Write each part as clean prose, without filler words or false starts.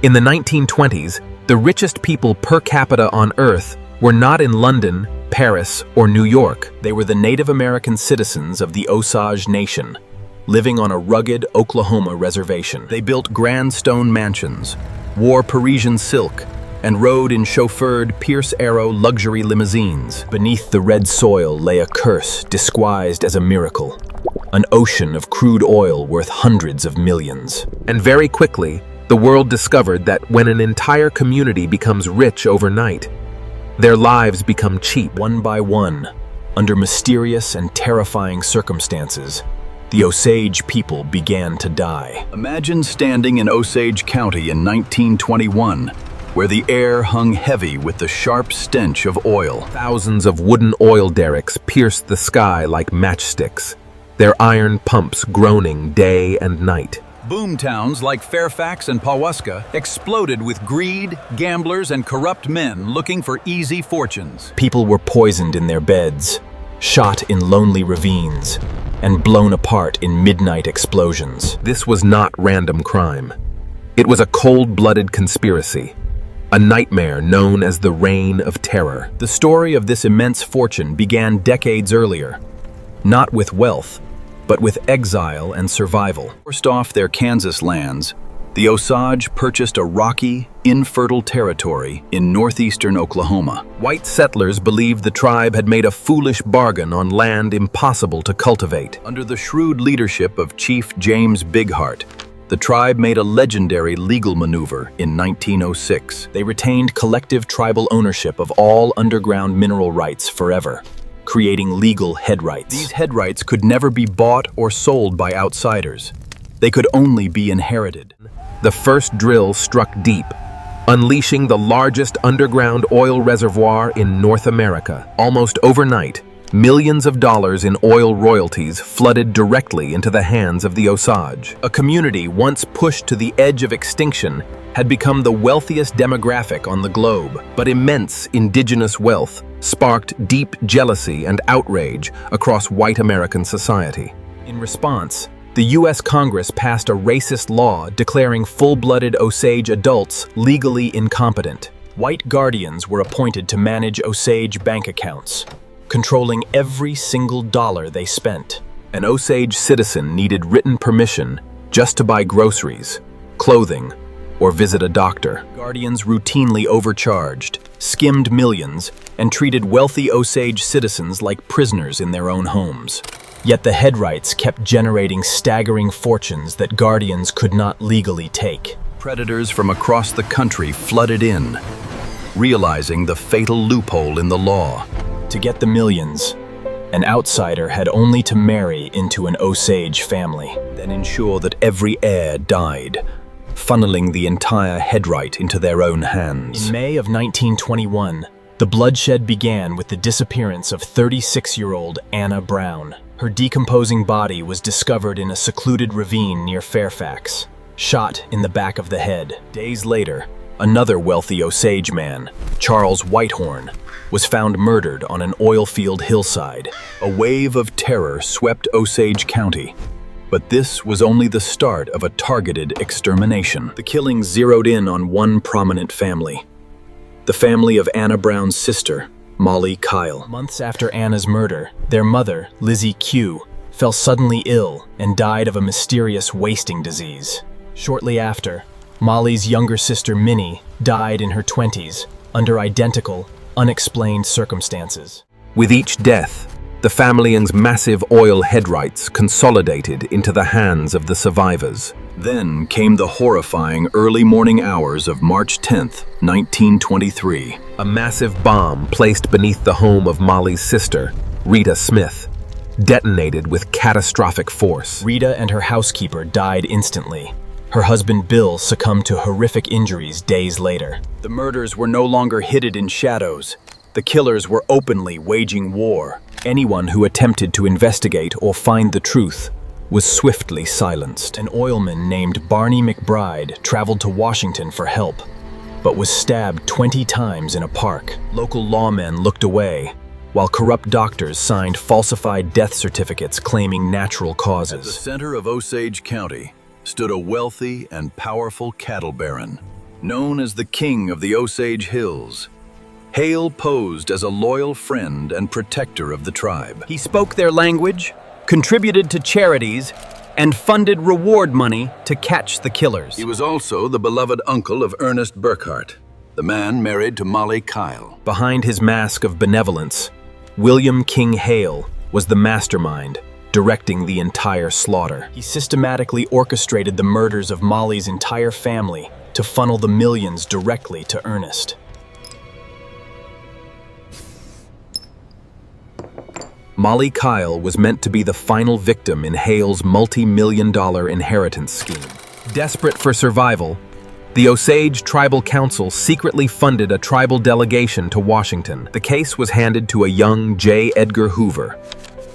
In the 1920s, the richest people per capita on Earth were not in London, Paris, or New York. They were the Native American citizens of the Osage Nation, living on a rugged Oklahoma reservation. They built grand stone mansions, wore Parisian silk, and rode in chauffeured Pierce Arrow luxury limousines. Beneath the red soil lay a curse disguised as a miracle, an ocean of crude oil worth hundreds of millions. And very quickly, the world discovered that when an entire community becomes rich overnight, their lives become cheap. One by one, under mysterious and terrifying circumstances, the Osage people began to die. Imagine standing in Osage County in 1921, where the air hung heavy with the sharp stench of oil. Thousands of wooden oil derricks pierced the sky like matchsticks, their iron pumps groaning day and night. Boom towns like Fairfax and Pawhuska exploded with greed, gamblers, and corrupt men looking for easy fortunes. People were poisoned in their beds, shot in lonely ravines, and blown apart in midnight explosions. This was not random crime. It was a cold-blooded conspiracy, a nightmare known as the Reign of Terror. The story of this immense fortune began decades earlier, not with wealth, but with exile and survival. Forced off their Kansas lands, the Osage purchased a rocky, infertile territory in northeastern Oklahoma. White settlers believed the tribe had made a foolish bargain on land impossible to cultivate. Under the shrewd leadership of Chief James Bigheart, the tribe made a legendary legal maneuver in 1906. They retained collective tribal ownership of all underground mineral rights forever, creating legal head rights. These head rights could never be bought or sold by outsiders. They could only be inherited. The first drill struck deep, unleashing the largest underground oil reservoir in North America. Almost overnight, millions of dollars in oil royalties flooded directly into the hands of the Osage. A community once pushed to the edge of extinction had become the wealthiest demographic on the globe, but immense indigenous wealth sparked deep jealousy and outrage across white American society. In response, the U.S. Congress passed a racist law declaring full-blooded Osage adults legally incompetent. White guardians were appointed to manage Osage bank accounts, controlling every single dollar they spent. An Osage citizen needed written permission just to buy groceries, clothing, or visit a doctor. Guardians routinely overcharged, skimmed millions, and treated wealthy Osage citizens like prisoners in their own homes. Yet the head rights kept generating staggering fortunes that guardians could not legally take. Predators from across the country flooded in, realizing the fatal loophole in the law. To get the millions, an outsider had only to marry into an Osage family, then ensure that every heir died, funneling the entire head right into their own hands. In May of 1921, the bloodshed began with the disappearance of 36-year-old Anna Brown. Her decomposing body was discovered in a secluded ravine near Fairfax, shot in the back of the head. Days later, another wealthy Osage man, Charles Whitehorn, was found murdered on an oil field hillside. A wave of terror swept Osage County, but this was only the start of a targeted extermination. The killings zeroed in on one prominent family, the family of Anna Brown's sister, Molly Kyle. Months after Anna's murder, their mother, Lizzie Q, fell suddenly ill and died of a mysterious wasting disease. Shortly after, Molly's younger sister Minnie died in her 20s under identical, unexplained circumstances. With each death, the family's massive oil head rights consolidated into the hands of the survivors. Then came the horrifying early morning hours of March 10th, 1923. A massive bomb placed beneath the home of Molly's sister, Rita Smith, detonated with catastrophic force. Rita and her housekeeper died instantly. Her husband Bill succumbed to horrific injuries days later. The murders were no longer hidden in shadows. The killers were openly waging war. Anyone who attempted to investigate or find the truth was swiftly silenced. An oilman named Barney McBride traveled to Washington for help, but was stabbed 20 times in a park. Local lawmen looked away, while corrupt doctors signed falsified death certificates claiming natural causes. At the center of Osage County stood a wealthy and powerful cattle baron, Known as the King of the Osage Hills, Hale posed as a loyal friend and protector of the tribe. He spoke their language, contributed to charities, and funded reward money to catch the killers. He was also the beloved uncle of Ernest Burkhart, the man married to Molly Kyle. Behind his mask of benevolence, William King Hale was the mastermind, directing the entire slaughter. He systematically orchestrated the murders of Molly's entire family to funnel the millions directly to Ernest. Molly Kyle was meant to be the final victim in Hale's multi-million-dollar inheritance scheme. Desperate for survival, the Osage Tribal Council secretly funded a tribal delegation to Washington. The case was handed to a young J. Edgar Hoover,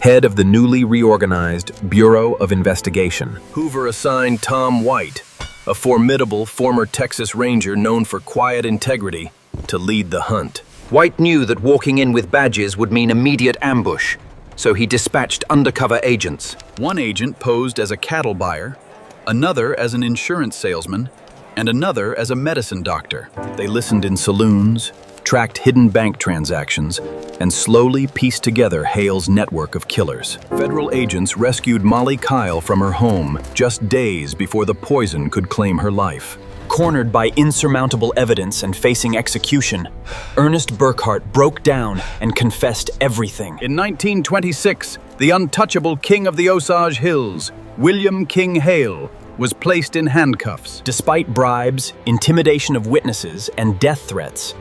head of the newly reorganized Bureau of Investigation. Hoover assigned Tom White, a formidable former Texas Ranger known for quiet integrity, to lead the hunt. White knew that walking in with badges would mean immediate ambush, so he dispatched undercover agents. One agent posed as a cattle buyer, another as an insurance salesman, and another as a medicine doctor. They listened in saloons, tracked hidden bank transactions, and slowly pieced together Hale's network of killers. Federal agents rescued Molly Kyle from her home just days before the poison could claim her life. Cornered by insurmountable evidence and facing execution, Ernest Burkhart broke down and confessed everything. In 1926, the untouchable king of the Osage Hills, William King Hale, was placed in handcuffs. Despite bribes, intimidation of witnesses, and death threats,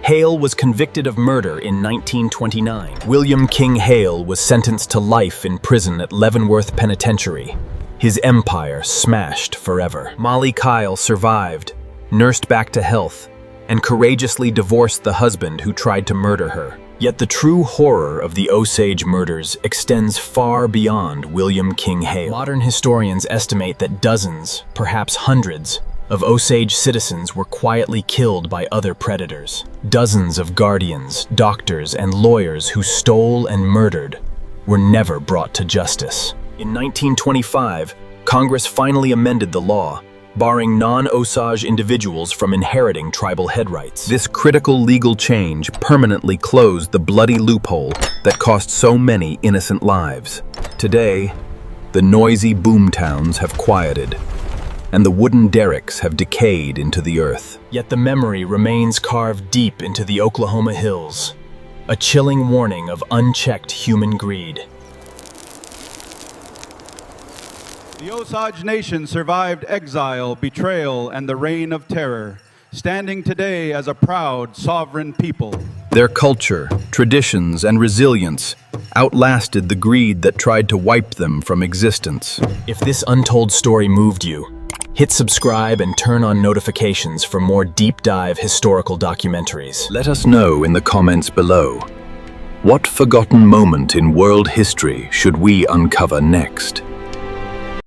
Hale was convicted of murder in 1929. William King Hale was sentenced to life in prison at Leavenworth Penitentiary, his empire smashed forever. Molly Kyle survived, nursed back to health, and courageously divorced the husband who tried to murder her. Yet the true horror of the Osage murders extends far beyond William King Hale. Modern historians estimate that dozens, perhaps hundreds, of Osage citizens were quietly killed by other predators. Dozens of guardians, doctors, and lawyers who stole and murdered were never brought to justice. In 1925, Congress finally amended the law, barring non-Osage individuals from inheriting tribal head rights. This critical legal change permanently closed the bloody loophole that cost so many innocent lives. Today, the noisy boomtowns have quieted, and the wooden derricks have decayed into the earth. Yet the memory remains carved deep into the Oklahoma hills, a chilling warning of unchecked human greed. The Osage Nation survived exile, betrayal, and the reign of terror, standing today as a proud, sovereign people. Their culture, traditions, and resilience outlasted the greed that tried to wipe them from existence. If this untold story moved you, hit subscribe and turn on notifications for more deep-dive historical documentaries. Let us know in the comments below. What forgotten moment in world history should we uncover next?